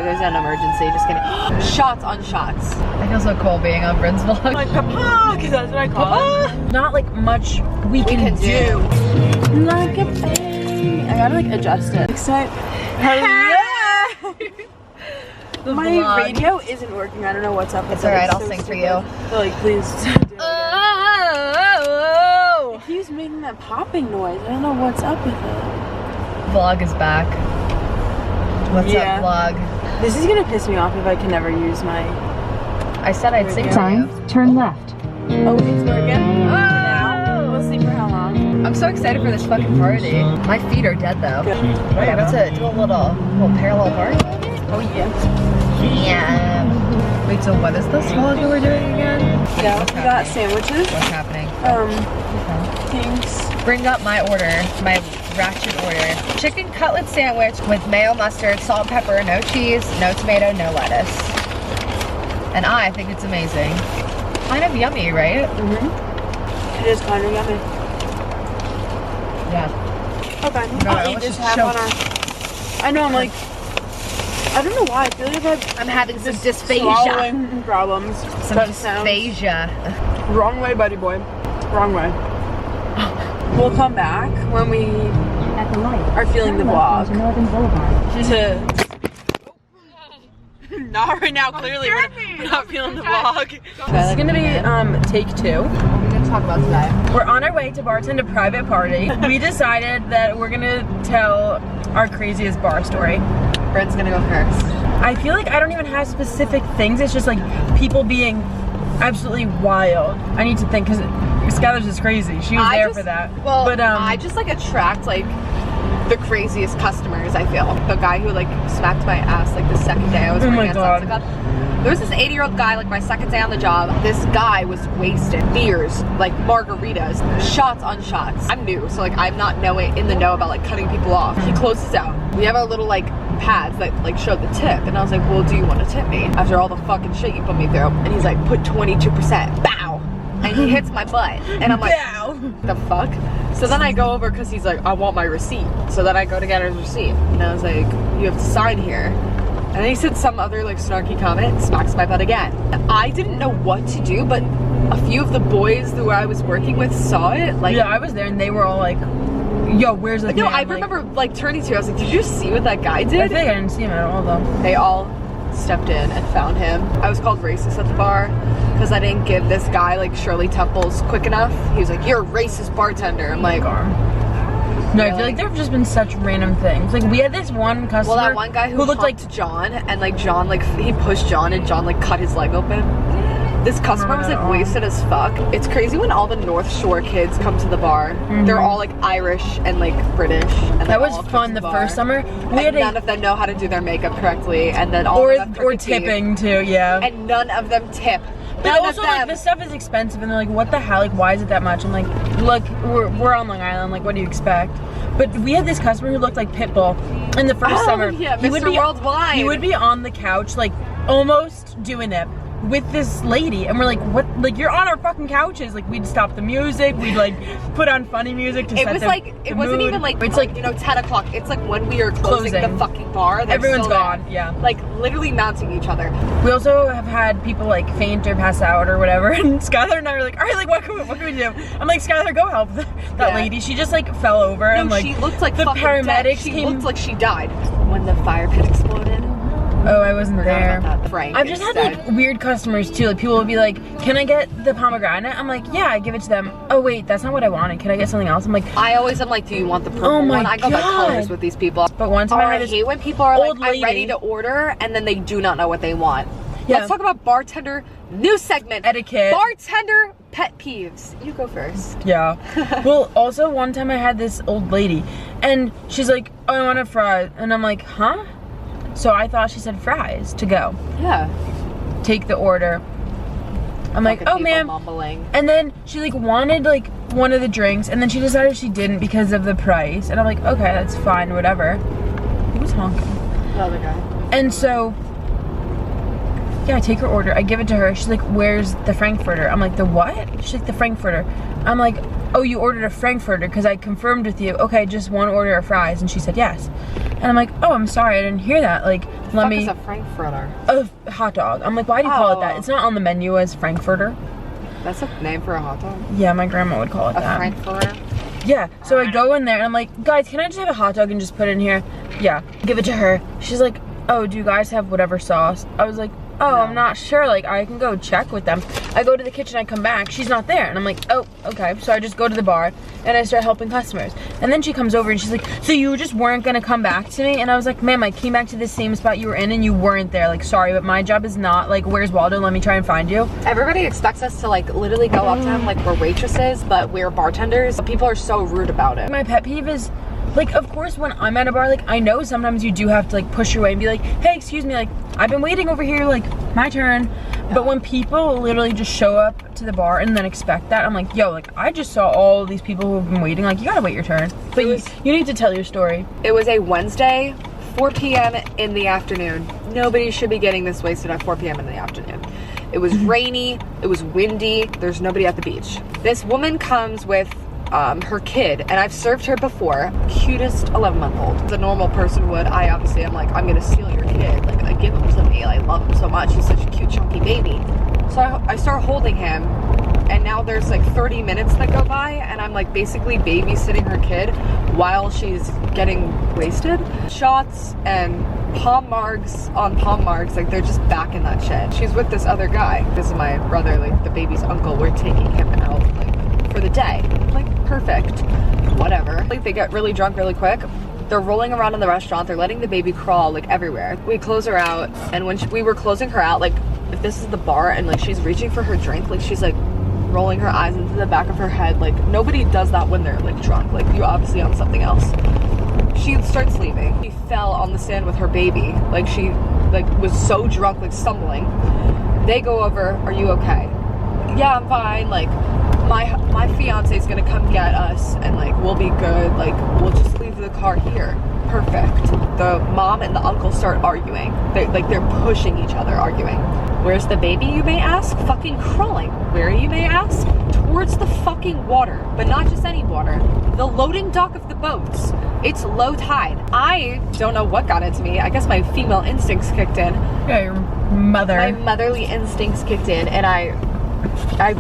there's an emergency, just kidding. Shots on shots. I feel so cool being on Bryn's vlog. Like, papa, because that's what I call it. Not like much we can do. Like a thing. I gotta like adjust it. Hello. My vlog. radio isn't working. I don't know what's up with it. It's alright, I'll sing for you. Like, please. Oh! It keeps making that popping noise. I don't know what's up with it. Vlog is back. What's up, vlog? This is gonna piss me off if I can never use my... I said I'd sing to you. Turn left. Oh, it's working? Now. We'll see for how long. I'm so excited for this fucking party. My feet are dead though. Okay, let's do a little parallel park. Oh yeah. Yeah. Wait, so what is this vlog that we're doing again? Yeah, we got sandwiches. What's happening? Thanks. Bring up my order, my ratchet order. Chicken cutlet sandwich with mayo, mustard, salt, pepper, no cheese, no tomato, no lettuce. And I think it's amazing. Kind of yummy, right? Mm-hmm. It is kind of yummy. Yeah. Okay, I'll eat this half on our... I know, I'm like... I don't know why, I feel like I'm having some dysphagia. swallowing problems. Some dysphagia. Wrong way, buddy boy. Wrong way. We'll come back when we At the light. are feeling the vlog. Northern Boulevard. Not right now, clearly. We're not feeling the vlog. This is gonna be take 2. What are we gonna talk about today? We're on our way to bartend a private party. We decided that we're gonna tell our craziest bar story. Bryn's gonna go first. I feel like I don't even have specific things. It's just like people being absolutely wild. I need to think because Skylar's is crazy. She was there for that. Well, but I just like attract like the craziest customers. I feel the guy who like smacked my ass like the second day I was working at Sunset Club. There was this 80-year-old guy, like my second day on the job. This guy was wasted. Beers, like margaritas, shots on shots. I'm new, so like I'm not in the know about like cutting people off. He closes out. We have our little like pads that like show the tip, and I was like, well, do you want to tip me after all the fucking shit you put me through? And he's like, put 22%. Bow. And he hits my butt, and I'm like, Bow. the fuck? So then I go over because he's like, I want my receipt. So then I go to get his receipt, and I was like, you have to sign here. And then he said some other like snarky comment, smacks my butt again. I didn't know what to do, but a few of the boys who I was working with saw it. Like, yeah, I was there, and they were all like, "Yo, where's the?" No, I remember like turning to you. I was like, "Did you see what that guy did?" I think I didn't see him at all though. They all stepped in and found him. I was called racist at the bar because I didn't give this guy like Shirley Temples quick enough. He was like, "You're a racist bartender." I'm like, no, I feel like there have just been such random things. Like we had this one customer. well, that one guy who looked like John, and like John, like he pushed John, and John like cut his leg open. This customer was like wasted as fuck. It's crazy when all the North Shore kids come to the bar. They're all like Irish and like British. And that was fun the first summer. We had none of them know how to do their makeup correctly, and then all of them or tipping too, yeah. And none of them tip. But also, like, this stuff is expensive, and they're like, what the hell? Like, why is it that much? I'm like, look, we're on Long Island. Like, what do you expect? But we had this customer who looked like Pitbull in the first summer. Yeah, Mr. Worldwide. He would be on the couch, like, almost doing it with this lady, and we're like, what? Like, you're on our fucking couches. Like, we'd stop the music. We'd like put on funny music to set the it wasn't mood. even like it's like, you know, 10 o'clock. It's like when we are closing the fucking bar. Everyone's gone. Yeah. Like literally mounting each other. We also have had people like faint or pass out or whatever, and Skylar and I were like, all right, like what can we do? I'm like, Skylar, go help that lady. She just like fell over, and like she looked like the fucking paramedics dead. She came. looked like she died when the fire pit exploded. Oh, I wasn't there. I've just had like weird customers too. Like people will be like, "Can I get the pomegranate?" I'm like, "Yeah," I give it to them. Oh wait, that's not what I wanted. Can I get something else? I'm like, I always am like, "Do you want the purple one?" I go by colors with these people. But one time I hate when people are like, "I'm ready to order," and then they do not know what they want. Yeah. Let's talk about bartender. New segment. Etiquette. Bartender pet peeves. You go first. Yeah. Well, also one time I had this old lady, and she's like, "Oh, I want a fry," and I'm like, "Huh?" So I thought she said fries to go. Yeah. Take the order. I'm like, oh ma'am. And then she like wanted like one of the drinks, and then she decided she didn't because of the price. And I'm like, okay, that's fine, whatever. Who was honking? The other guy. And so, yeah, I take her order. I give it to her. She's like, where's the Frankfurter? I'm like, the what? She's like, the Frankfurter. I'm like, oh, you ordered a Frankfurter because I confirmed with you. Okay, just one order of fries. And she said yes. And I'm like, oh, I'm sorry, I didn't hear that. Like, Let me. Is a Frankfurter? A hot dog. I'm like, why do you call it that? It's not on the menu as Frankfurter. That's a name for a hot dog? Yeah, my grandma would call it that. A Frankfurter? Yeah, so I go in there and I'm like, guys, can I just have a hot dog and just put it in here? Yeah, give it to her. She's like, oh, do you guys have whatever sauce? I was like, oh, no. I'm not sure. Like, I can go check with them. I go to the kitchen, I come back, she's not there. And I'm like, oh, okay. So I just go to the bar and I start helping customers. And then she comes over and she's like, so you just weren't gonna come back to me? And I was like, ma'am, I came back to the same spot you were in and you weren't there. Like, sorry, but my job is not, like, where's Waldo? Let me try and find you. Everybody expects us to, like, literally go up to them like we're waitresses, but we're bartenders. People are so rude about it. My pet peeve is, like, of course, when I'm at a bar, like, I know sometimes you do have to, like, push your way and be like, hey, excuse me, like, I've been waiting over here, like, my turn. Yeah. But when people literally just show up to the bar and then expect that, I'm like, yo, like, I just saw all these people who have been waiting, like, you gotta wait your turn. But you need to tell your story. It was a Wednesday, 4 p.m. in the afternoon. Nobody should be getting this wasted at 4 p.m. in the afternoon. It was rainy, it was windy, there's nobody at the beach. This woman comes with her kid, and I've served her before. Cutest 11-month-old. The normal person would. I obviously am like, I'm gonna steal your kid. Like, I give him to me. I love him so much. He's such a cute, chunky baby. So I start holding him, and now there's like 30 minutes that go by, and I'm like basically babysitting her kid while she's getting wasted. Shots and palm marks on palm marks, like they're just back in that shit. She's with this other guy. This is my brother, like the baby's uncle. We're taking him out, like, for the day. Like, perfect. Whatever. Like, they get really drunk really quick. They're rolling around in the restaurant. They're letting the baby crawl, like, everywhere. We close her out, and when we were closing her out, like, if this is the bar and, like, she's reaching for her drink, like, she's, like, rolling her eyes into the back of her head. Like, nobody does that when they're, like, drunk. Like, you're obviously on something else. She starts leaving. She fell on the sand with her baby. Like, she, like, was so drunk, like, stumbling. They go over, are you okay? Yeah, I'm fine. Like, my fiance is gonna come get us, and like we'll be good. Like, we'll just leave the car here. Perfect. The mom and the uncle start arguing. They're pushing each other, arguing. Where's the baby, you may ask? Fucking crawling. Where, you may ask? Towards the fucking water, but not just any water. The loading dock of the boats. It's low tide. I don't know what got into me. I guess my female instincts kicked in. Yeah, your mother. My motherly instincts kicked in, and I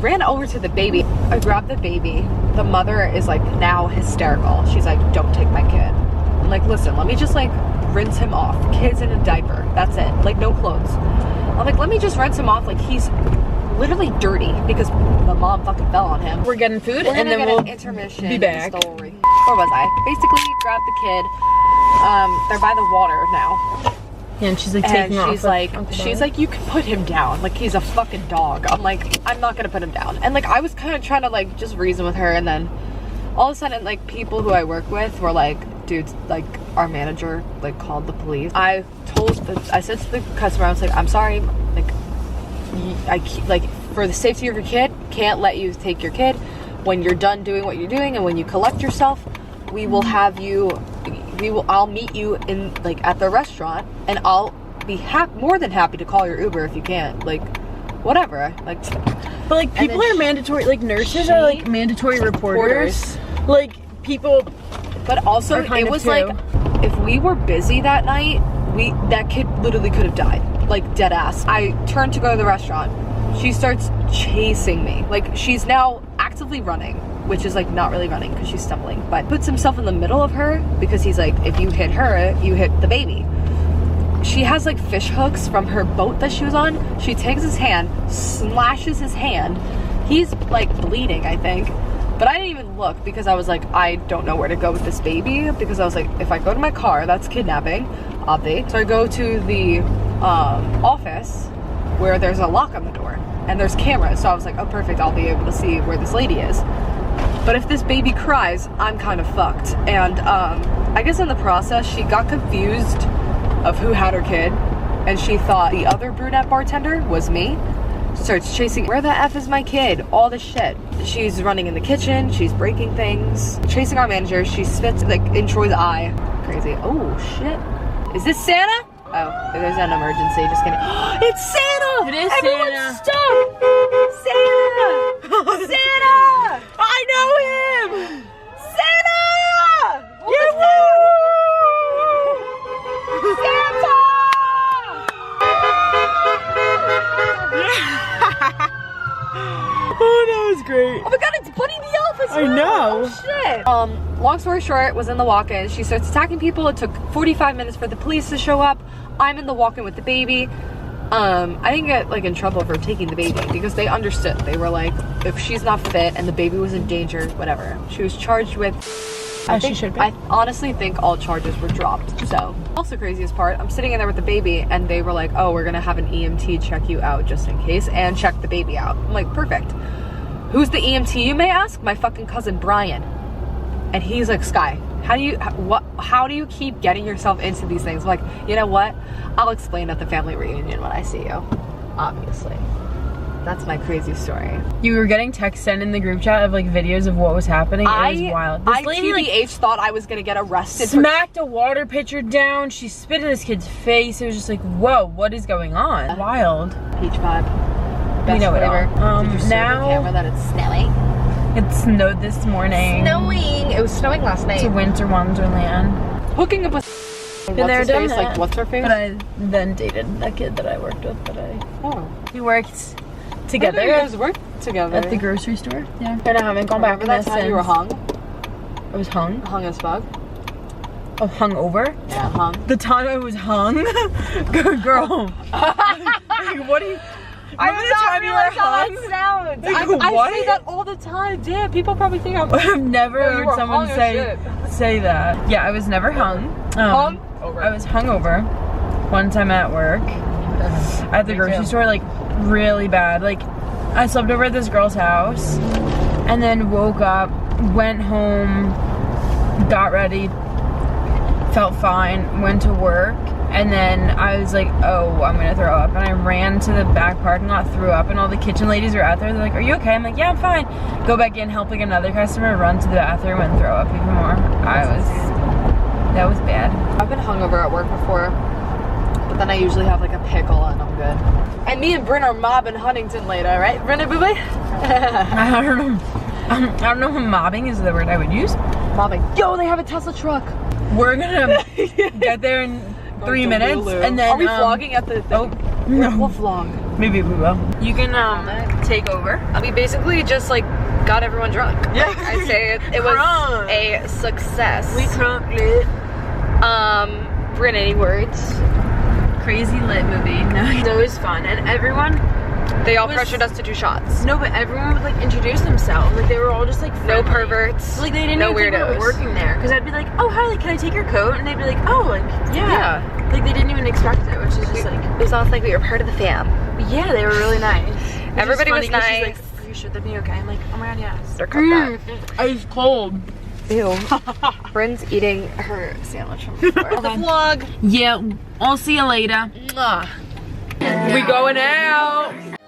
ran over to the baby. I grabbed the baby. The mother is like now hysterical. She's like, don't take my kid. I'm like, listen, let me just like rinse him off. Kid's in a diaper. That's it. Like, no clothes. I'm like, let me just rinse him off. Like, he's literally dirty because the mom fucking fell on him. We're getting food and then we'll intermission be back. Story. Where was I? Basically, grabbed the kid. They're by the water now. Yeah, and she's like taking off. She's like, you can put him down. Like, he's a fucking dog. I'm like, I'm not gonna put him down. And like, I was kind of trying to like just reason with her, and then all of a sudden, like, people who I work with were like, dude, like, our manager like called the police. I said to the customer, I was like, I'm sorry, like, like, for the safety of your kid, can't let you take your kid. When you're done doing what you're doing and when you collect yourself, we will have you. I'll meet you in like at the restaurant, and I'll be more than happy to call your Uber if you can't. Like, whatever. Like, but like people are mandatory. Like, nurses are like mandatory reporters. Like, people. But also, it was like, if we were busy that night, that kid literally could have died. Like, dead ass. I turned to go to the restaurant. She starts chasing me. Like, she's now actively running, which is like not really running because she's stumbling, but puts himself in the middle of her because he's like, if you hit her, you hit the baby. She has like fish hooks from her boat that she was on. She takes his hand, slashes his hand. He's like bleeding, I think. But I didn't even look because I was like, I don't know where to go with this baby, because I was like, if I go to my car, that's kidnapping, obvi. So I go to the office where there's a lock on the door and there's cameras. So I was like, oh, perfect, I'll be able to see where this lady is. But if this baby cries, I'm kind of fucked. And I guess in the process, she got confused of who had her kid, and she thought the other brunette bartender was me. Starts chasing, where the F is my kid? All this shit. She's running in the kitchen, she's breaking things, chasing our manager. She spits like in Troy's eye. Crazy. Oh shit. Is this Santa? Oh, there's an emergency. Just kidding. It's Santa! It is Everyone Santa. Stop! Santa! Santa! I know him! Santa! Yes! Santa! great. Oh my god, it's Buddy the Elf as I well. know. Oh shit. Long story short, was in the walk-in. She starts attacking people. It took 45 minutes for the police to show up. I'm in the walk-in with the baby. I didn't get like in trouble for taking the baby because they understood. They were like, if she's not fit and the baby was in danger, whatever. She was charged with. She should be. I honestly think all charges were dropped. So, also craziest part, I'm sitting in there with the baby and they were like, oh, we're gonna have an EMT check you out just in case and check the baby out. I'm like, perfect. Who's the EMT, you may ask? My fucking cousin Brian. And he's like, Sky, how do you keep getting yourself into these things? I'm like, you know what? I'll explain at the family reunion when I see you. Obviously. That's my crazy story. You were getting texts sent in the group chat of like videos of what was happening. It was wild. This I lady like thought I was gonna get arrested. smacked a water pitcher down. She spit in this kid's face. It was just like, whoa, what is going on? Wild. Peach vibe. We know it flavor. all. Did you show the camera that it's snowing? It snowed this morning. Snowing. It was snowing last night. It's a winter wonderland. Hooking up with. Been there, done that. Like, what's her face? But I then dated a kid that I worked with. We worked together. You guys worked together at the grocery store. Yeah. And I haven't gone back. Remember that time you were hung? I was hung. Hung as fuck. Oh, hung over? Yeah, hung. The time I was hung? Good girl. Like, what do you... Remember the time you were hung? That sounds. Like, I say that all the time. Damn, people probably think I'm. I've never Oh, you heard were someone hung as say that. Yeah, I was never hung. Hung over. I was hungover one time at work at the grocery store, like really bad. Like I slept over at this girl's house and then woke up, went home, got ready, felt fine, went to work, and then I was like, oh, I'm gonna throw up. And I ran to the back parking lot, threw up, and all the kitchen ladies were out there. They're like, are you okay? I'm like, yeah, I'm fine. Go back in, help like another customer, run to the bathroom and throw up even more. That was bad. I've been hungover at work before, but then I usually have like a pickle and I'm good. And me and Bryn are mobbing Huntington later, right, Bryn and Boo-Boo? I don't know. I don't know if mobbing is the word I would use. Mobbing. Yo, they have a Tesla truck. We're gonna get there in 3 minutes, Lulu. and then are we vlogging at the thing? Oh no, we'll vlog. Maybe we will. You can take over. We basically just like got everyone drunk. Yeah, like, I say it was a success. We crunk lit. Bryn, any words? Crazy lit movie. No, it was fun, and everyone. They all pressured us to do shots. No, but everyone would like introduce themselves. Like they were all just like friendly. No perverts. Like they didn't no even think we weirdos. were working there. Because I'd be like, oh hi, like can I take your coat? And they'd be like, oh like yeah. Like they didn't even expect it, which is just like it was almost like we were part of the fam. Yeah, they were really nice. Everybody was nice. She's like, are you sure that'd be okay? I'm like, oh my god, yes. They're cut that. Ice cold. Ew. Bryn's eating her sandwich from before. The vlog. Yeah, I'll see you later. Mwah. We going out.